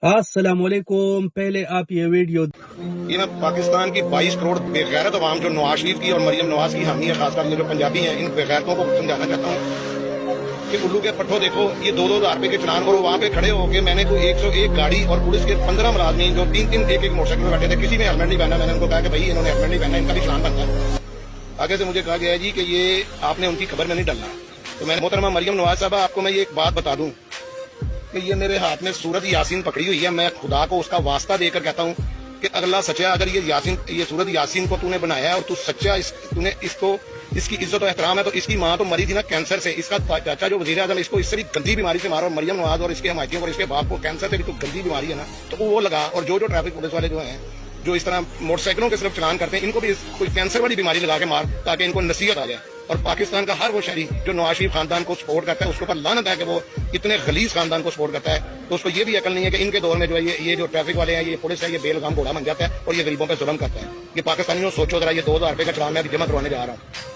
السلام علیکم، پہلے آپ یہ ویڈیو یہ میں پاکستان کی 22 کروڑ بے غیرت عوام جو نواز شریف کی اور مریم نواز کی حامی ہے، خاص کر یہ جو پنجابی ہیں، ان بے غیرتوں کو سمجھانا چاہتا ہوں کہ الو کے پٹھوں دیکھو، یہ 2,000 روپے کے چلان کرو، وہاں پہ کھڑے ہو کے میں نے کوئی 101 گاڑی اور پولیس کے 15 ملازمین جو 3 ایک موٹر سائیکل میں بیٹھے تھے، کسی نے ہیلمٹ نہیں پہنا. میں نے ان کو کہا کہ بھائی انہوں نے ہیلمٹ نہیں پہنا، ان کا بھی چلان بنتا ہے. آگے سے مجھے کہا گیا ہے جی کہ یہ آپ نے ان کی خبر میں نہیں ڈالنا. تو میں محترمہ مریم نواز صاحبہ، آپ کو میں یہ ایک بات بتا دوں کہ یہ میرے ہاتھ میں سورت یاسین پکڑی ہوئی ہے. میں خدا کو اس کا واسطہ دے کر کہتا ہوں کہ اگلا سچا، اگر یہ سورت یاسین کو تو نے بنایا ہے اور تو سچا تو نے اس کی عزت و احترام ہے، تو اس کی ماں تو مری تھی نا کینسر سے. اس کا چاچا جو وزیر اعظم، اس کو اس سے بھی گندی بیماری سے مارا، اور مریم نواز اور اس کے حمایتیوں اور اس کے باپ کو کینسر سے بھی تو گندی بیماری ہے نا، تو وہ لگا. اور جو ٹریفک پولیس والے جو ہیں جو اس طرح موٹر سائیکلوں کے صرف چلان کرتے ہیں، ان کو بھی کوئی کینسر والی بیماری لگا کے مار، تاکہ ان کو نصیحت آ جائے. اور پاکستان کا ہر وہ شہری جو نواز شریف خاندان کو سپورٹ کرتا ہے، اس کے اوپر لعنت ہے کہ وہ اتنے غلیظ خاندان کو سپورٹ کرتا ہے. تو اس کو یہ بھی عقل نہیں ہے کہ ان کے دور میں جو ہے یہ جو ٹریفک والے ہیں، یہ پولیس ہے، یہ بے لگام گھوڑا بن جاتا ہے اور یہ غریبوں پہ ظلم کرتا ہے. یہ پاکستانیوں سوچو ذرا، یہ 2,000 روپے کا چلان میں ابھی جمع کروانے جا رہا ہوں.